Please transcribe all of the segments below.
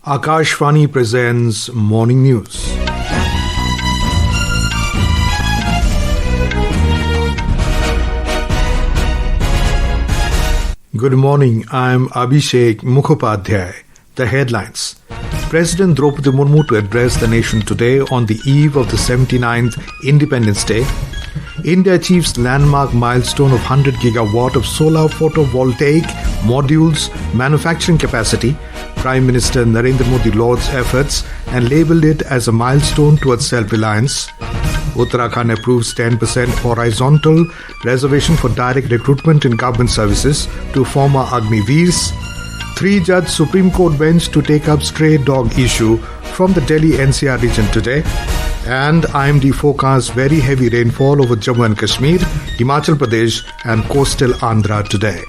Akashvani presents Morning News. Good morning, I'm Abhishek Mukhopadhyay. The headlines. President Draupadi Murmu to address the nation today on the eve of the 79th Independence Day. India achieves landmark milestone of 100 gigawatt of solar photovoltaic modules manufacturing capacity. Prime Minister Narendra Modi lauds efforts and labelled it as a milestone towards self-reliance. Uttarakhand approves 10% horizontal reservation for direct recruitment in government services to former Agniveers. 3-judge Supreme Court bench to take up stray dog issue from the Delhi NCR region today. And IMD forecasts very heavy rainfall over Jammu and Kashmir, Himachal Pradesh and coastal Andhra today.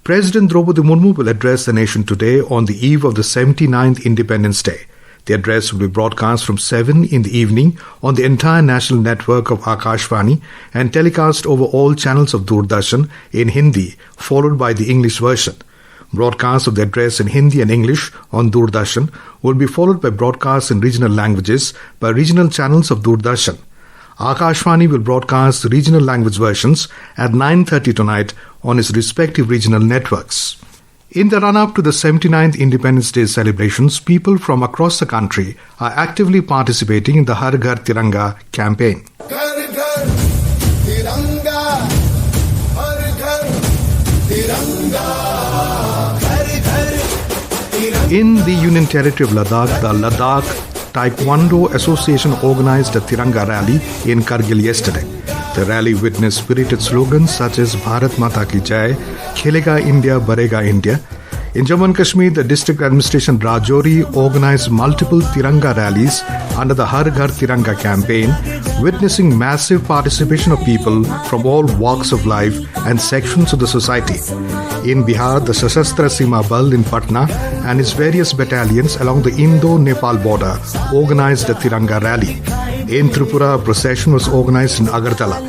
President Draupadi Murmu will address the nation today on the eve of the 79th Independence Day. The address will be broadcast from 7 in the evening on the entire national network of Akashvani and telecast over all channels of Doordarshan in Hindi, followed by the English version. Broadcast of the address in Hindi and English on Doordarshan will be followed by broadcasts in regional languages by regional channels of Doordarshan. Akashvani will broadcast the regional language versions at 9:30 tonight on its respective regional networks. In the run-up to the 79th Independence Day celebrations, people from across the country are actively participating in the Har Ghar Tiranga campaign. Ghar Ghar Tiranga, Har Ghar Tiranga. In the Union Territory of Ladakh, the Ladakh Taekwondo Association organized a Tiranga rally in Kargil yesterday. The rally witnessed spirited slogans such as Bharat Mata Ki Jai, Khelega India, Barega India. In Jammu and Kashmir, the district administration Rajouri organized multiple Tiranga rallies under the Har Ghar Tiranga campaign, witnessing massive participation of people from all walks of life and sections of the society. In Bihar, the Sashastra Seema Bal in Patna and its various battalions along the Indo-Nepal border organized a Tiranga rally. In Tripura, a procession was organized in Agartala.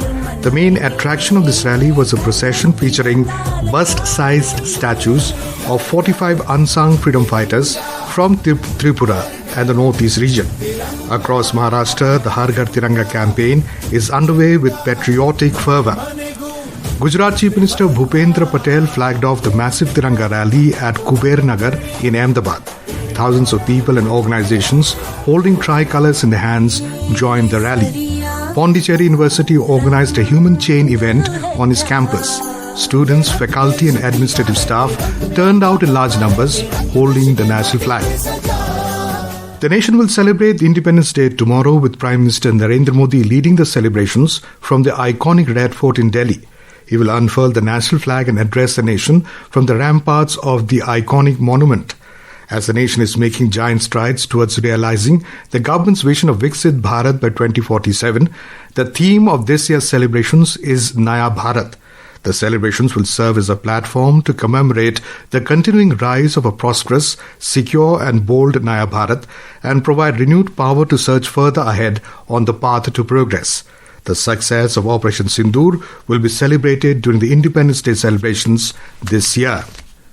The main attraction of this rally was a procession featuring bust-sized statues of 45 unsung freedom fighters from Tripura and the northeast region. Across Maharashtra, the Har Ghar Tiranga campaign is underway with patriotic fervour. Gujarat Chief Minister Bhupendra Patel flagged off the massive Tiranga rally at Kuber Nagar in Ahmedabad. Thousands of people and organizations holding tricolours in their hands joined the rally. Pondicherry University organized a human chain event on its campus. Students, faculty and administrative staff turned out in large numbers holding the national flag. The nation will celebrate Independence Day tomorrow with Prime Minister Narendra Modi leading the celebrations from the iconic Red Fort in Delhi. He will unfurl the national flag and address the nation from the ramparts of the iconic monument. As the nation is making giant strides towards realizing the government's vision of Viksit Bharat by 2047, the theme of this year's celebrations is Naya Bharat. The celebrations will serve as a platform to commemorate the continuing rise of a prosperous, secure and bold Naya Bharat and provide renewed power to surge further ahead on the path to progress. The success of Operation Sindoor will be celebrated during the Independence Day celebrations this year.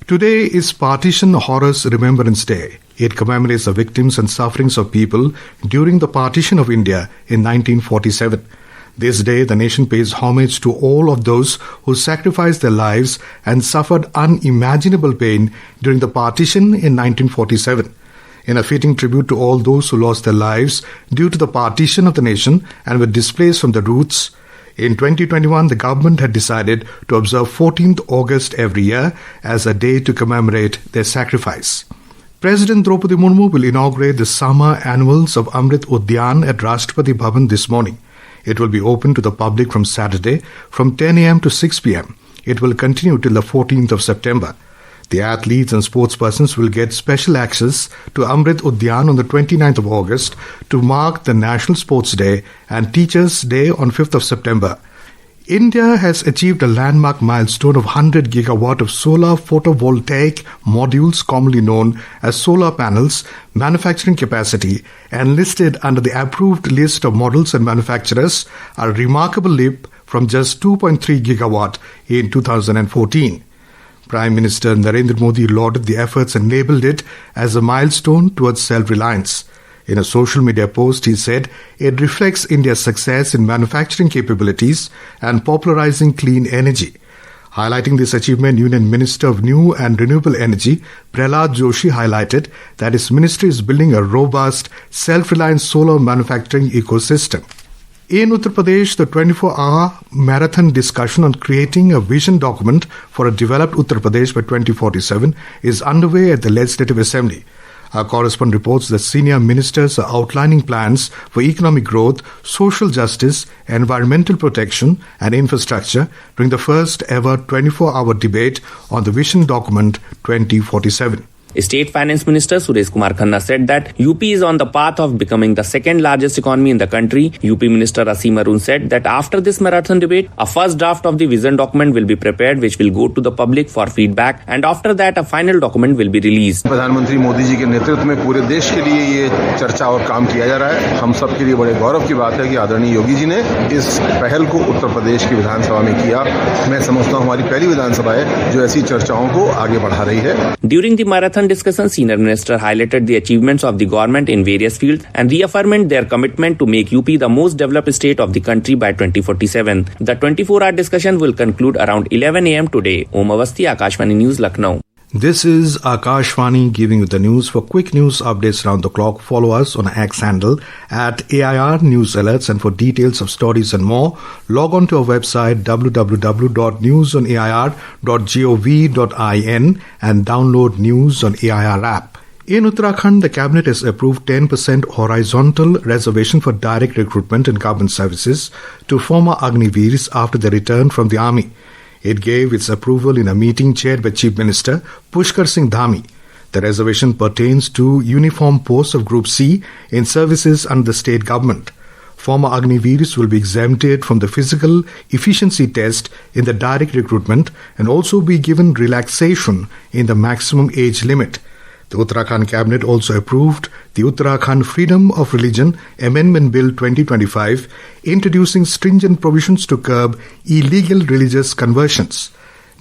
Today is Partition Horrors Remembrance Day. It commemorates the victims and sufferings of people during the partition of India in 1947. This day, the nation pays homage to all of those who sacrificed their lives and suffered unimaginable pain during the partition in 1947. In a fitting tribute to all those who lost their lives due to the partition of the nation and were displaced from their roots, in 2021, the government had decided to observe 14th August every year as a day to commemorate their sacrifice. President Draupadi Murmu will inaugurate the summer annuals of Amrit Udyan at Rashtrapati Bhavan this morning. It will be open to the public from Saturday from 10 a.m. to 6 p.m. It will continue till the 14th of September. The athletes and sportspersons will get special access to Amrit Udyan on the 29th of August to mark the National Sports Day and Teachers' Day on 5th of September. India has achieved a landmark milestone of 100 gigawatt of solar photovoltaic modules, commonly known as solar panels, manufacturing capacity, and listed under the approved list of models and manufacturers, a remarkable leap from just 2.3 gigawatt in 2014. Prime Minister Narendra Modi lauded the efforts and labelled it as a milestone towards self-reliance. In a social media post, he said it reflects India's success in manufacturing capabilities and popularizing clean energy. Highlighting this achievement, Union Minister of New and Renewable Energy, Prahlad Joshi, highlighted that his ministry is building a robust, self-reliant solar manufacturing ecosystem. In Uttar Pradesh, the 24-hour marathon discussion on creating a vision document for a developed Uttar Pradesh by 2047 is underway at the Legislative Assembly. Our correspondent reports that senior ministers are outlining plans for economic growth, social justice, environmental protection and infrastructure during the first ever 24-hour debate on the Vision Document 2047. State Finance Minister Suresh Kumar Khanna said that UP is on the path of becoming the second largest economy in the country. UP Minister Asim Arun said that after this marathon debate, a first draft of the vision document will be prepared which will go to the public for feedback, and after that a final document will be released. प्रधानमंत्री मोदी जी के नेतृत्व में पूरे देश के लिए ये चर्चा और काम किया जा रहा है। हम सब के लिए बड़े गौरव की बात है कि आदरणीय योगी जी ने इस पहल को उत्तर प्रदेश की विधानसभा में किया। मैं समझता हूँ हमारी पहली विधानसभा है जो ऐसी चर्चाओं को आगे बढ़ा रही है। During the marathon discussion, Senior Minister highlighted the achievements of the government in various fields and reaffirmed their commitment to make UP the most developed state of the country by 2047. The 24-hour discussion will conclude around 11 a.m. today. Om Awasthi, Akashvani News, Lucknow. This is Akashvani giving you the news. For quick news updates around the clock, follow us on X handle at AIR News Alerts, and for details of stories and more, log on to our website www.newsonair.gov.in and download News on AIR app. In Uttarakhand, the Cabinet has approved 10% horizontal reservation for direct recruitment in government services to former Agniveers after their return from the army. It gave its approval in a meeting chaired by Chief Minister Pushkar Singh Dhami. The reservation pertains to uniform posts of Group C in services under the state government. Former Agniveers will be exempted from the physical efficiency test in the direct recruitment and also be given relaxation in the maximum age limit. The Uttarakhand Cabinet also approved the Uttarakhand Freedom of Religion Amendment Bill 2025, introducing stringent provisions to curb illegal religious conversions.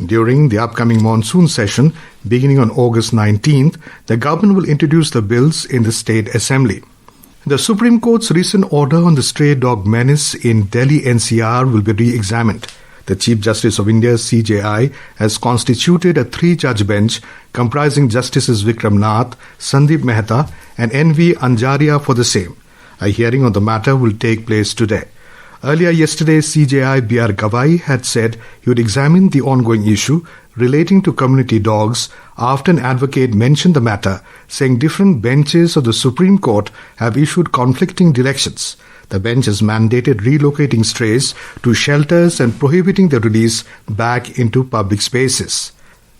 During the upcoming monsoon session, beginning on August 19th, the government will introduce the bills in the State Assembly. The Supreme Court's recent order on the stray dog menace in Delhi NCR will be re-examined. The Chief Justice of India, CJI, has constituted a 3-judge bench comprising Justices Vikram Nath, Sandeep Mehta and N.V. Anjaria for the same. A hearing on the matter will take place today. Earlier yesterday, CJI B.R. Gavai had said he would examine the ongoing issue relating to community dogs after an advocate mentioned the matter, saying different benches of the Supreme Court have issued conflicting directions. The bench has mandated relocating strays to shelters and prohibiting their release back into public spaces.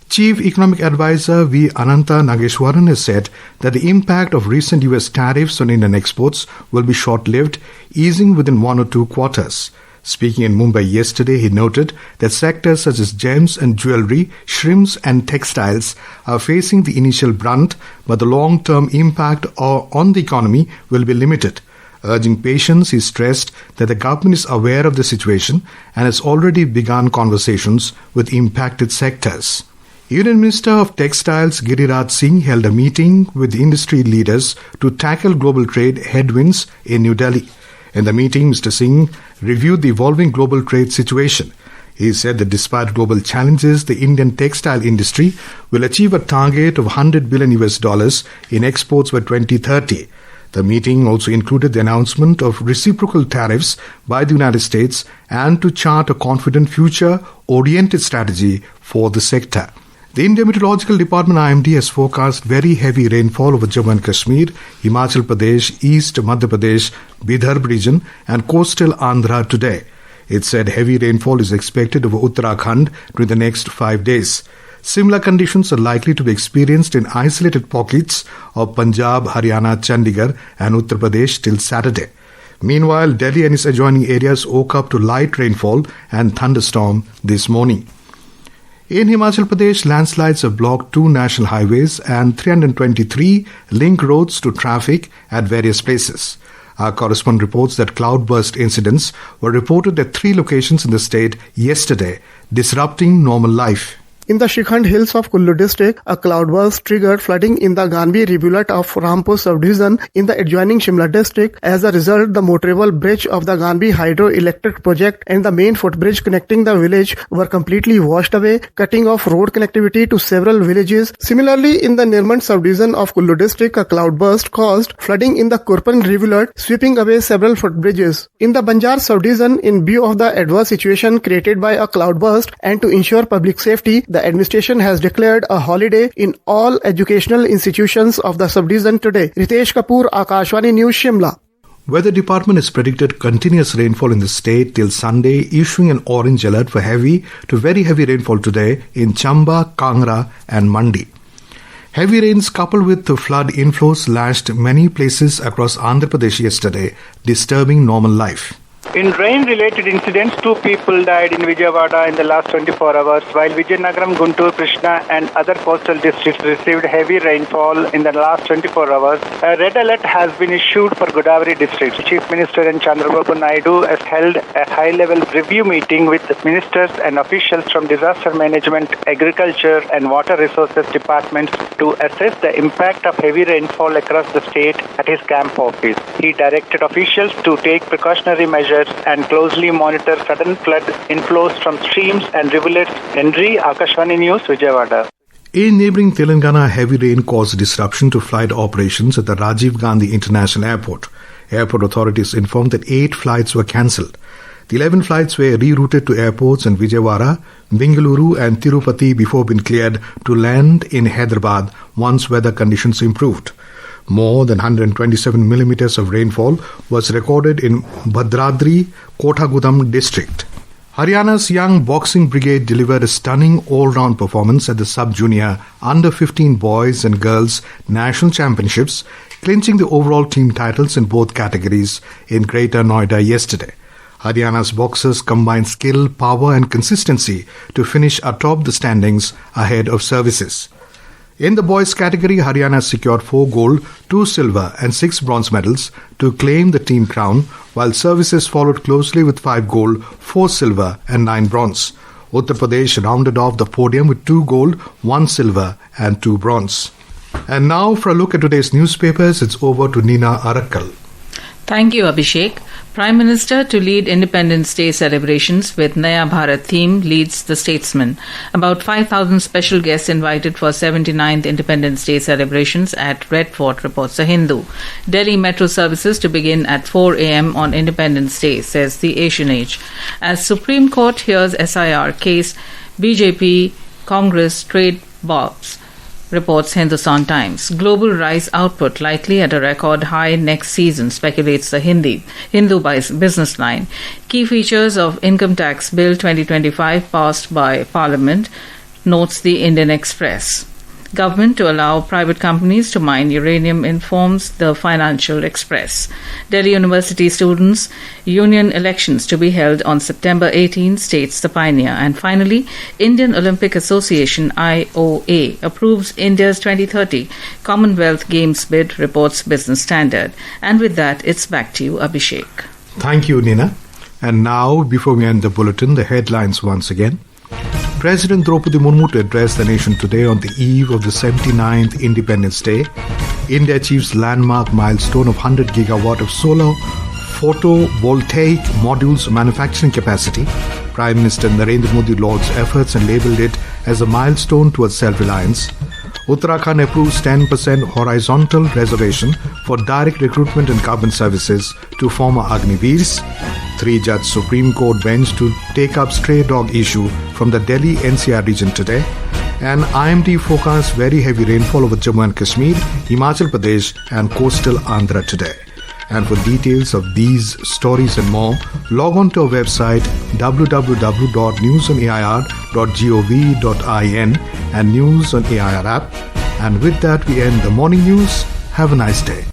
Chief Economic Advisor V. Ananta Nageshwaran has said that the impact of recent US tariffs on Indian exports will be short-lived, easing within 1 or 2 quarters. Speaking in Mumbai yesterday, he noted that sectors such as gems and jewelry, shrimps and textiles are facing the initial brunt, but the long-term impact on the economy will be limited. Urging patience, he stressed that the government is aware of the situation and has already begun conversations with impacted sectors. Union Minister of Textiles Giriraj Singh held a meeting with the industry leaders to tackle global trade headwinds in New Delhi. In the meeting, Mr. Singh reviewed the evolving global trade situation. He said that despite global challenges, the Indian textile industry will achieve a target of $100 billion in exports by 2030. The meeting also included the announcement of reciprocal tariffs by the United States and to chart a confident future-oriented strategy for the sector. The Indian Meteorological Department IMD has forecast very heavy rainfall over Jammu and Kashmir, Himachal Pradesh, East Madhya Pradesh, Vidarbha region and coastal Andhra today. It said heavy rainfall is expected over Uttarakhand during the next 5 days. Similar conditions are likely to be experienced in isolated pockets of Punjab, Haryana, Chandigarh and Uttar Pradesh till Saturday. Meanwhile, Delhi and its adjoining areas woke up to light rainfall and thunderstorm this morning. In Himachal Pradesh, landslides have blocked 2 national highways and 323 link roads to traffic at various places. Our correspondent reports that cloudburst incidents were reported at 3 locations in the state yesterday, disrupting normal life. In the Shikhand Hills of Kullu district, a cloudburst triggered flooding in the Ganvi rivulet of Rampur subdivision in the adjoining Shimla district. As a result, the motorable bridge of the Ganvi hydroelectric project and the main footbridge connecting the village were completely washed away, cutting off road connectivity to several villages. Similarly, in the Nirmand subdivision of Kullu district, a cloudburst caused flooding in the Kurpan rivulet, sweeping away several footbridges. In the Banjar subdivision, in view of the adverse situation created by a cloudburst and to ensure public safety, the administration has declared a holiday in all educational institutions of the subdivision today. Ritesh Kapoor, Akashvani News, Shimla. Weather Department has predicted continuous rainfall in the state till Sunday, issuing an orange alert for heavy to very heavy rainfall today in Chamba, Kangra and Mandi. Heavy rains coupled with the flood inflows lashed many places across Andhra Pradesh yesterday, disturbing normal life. In rain-related incidents, 2 people died in Vijayawada in the last 24 hours, while Vijayanagram, Guntur, Krishna and other coastal districts received heavy rainfall in the last 24 hours. A red alert has been issued for Godavari district. Chief Minister N. Chandrababu Naidu has held a high-level review meeting with ministers and officials from Disaster Management, Agriculture and Water Resources departments to assess the impact of heavy rainfall across the state at his camp office. He directed officials to take precautionary measures and closely monitor sudden flood inflows from streams and rivulets. Henry, Akashvani News, Vijayawada. In neighbouring Telangana, heavy rain caused disruption to flight operations at the Rajiv Gandhi International Airport. Airport authorities informed that 8 flights were cancelled. The 11 flights were rerouted to airports in Vijayawada, Bengaluru and Tirupati before being cleared to land in Hyderabad once weather conditions improved. More than 127 millimeters of rainfall was recorded in Bhadradri, Kothagudam district. Haryana's young boxing brigade delivered a stunning all-round performance at the sub-junior under-15 boys and girls national championships, clinching the overall team titles in both categories in Greater Noida yesterday. Haryana's boxers combined skill, power and consistency to finish atop the standings ahead of services. In the boys category, Haryana secured 4 gold, 2 silver and 6 bronze medals to claim the team crown, while services followed closely with 5 gold, 4 silver and 9 bronze. Uttar Pradesh rounded off the podium with 2 gold, 1 silver and 2 bronze. And now for a look at today's newspapers, it's over to Nina Arakkal. Thank you, Abhishek. Prime Minister to lead Independence Day celebrations with Naya Bharat theme leads the statesman. About 5,000 special guests invited for 79th Independence Day celebrations at Red Fort, reports The Hindu. Delhi metro services to begin at 4 a.m. on Independence Day, says the Asian Age. As Supreme Court hears SIR case, BJP, Congress trade bobs, reports Hindustan Times. Global rice output likely at a record high next season, speculates the Hindu business line. Key features of Income Tax Bill 2025 passed by Parliament, notes the Indian Express. Government to allow private companies to mine uranium, informs the Financial Express. Delhi University students' union elections to be held on September 18, states the Pioneer. And finally, Indian Olympic Association IOA approves India's 2030 Commonwealth Games bid, reports Business Standard. And with that, it's back to you, Abhishek. Thank you, Nina. And now, before we end the bulletin, the headlines once again. President Draupadi Murmu to address the nation today on the eve of the 79th Independence Day. India achieves landmark milestone of 100 gigawatt of solar photovoltaic modules manufacturing capacity. Prime Minister Narendra Modi lauds efforts and labelled it as a milestone towards self-reliance. Uttarakhand approves 10% horizontal reservation for direct recruitment and carbon services to former Agniveers. 3-judge Supreme Court bench to take up stray dog issue from the Delhi NCR region today. And IMD forecasts very heavy rainfall over Jammu and Kashmir, Himachal Pradesh and coastal Andhra today. And for details of these stories and more, log on to our website www.newsonair.gov.in and News on AIR app. And with that, we end the morning news. Have a nice day.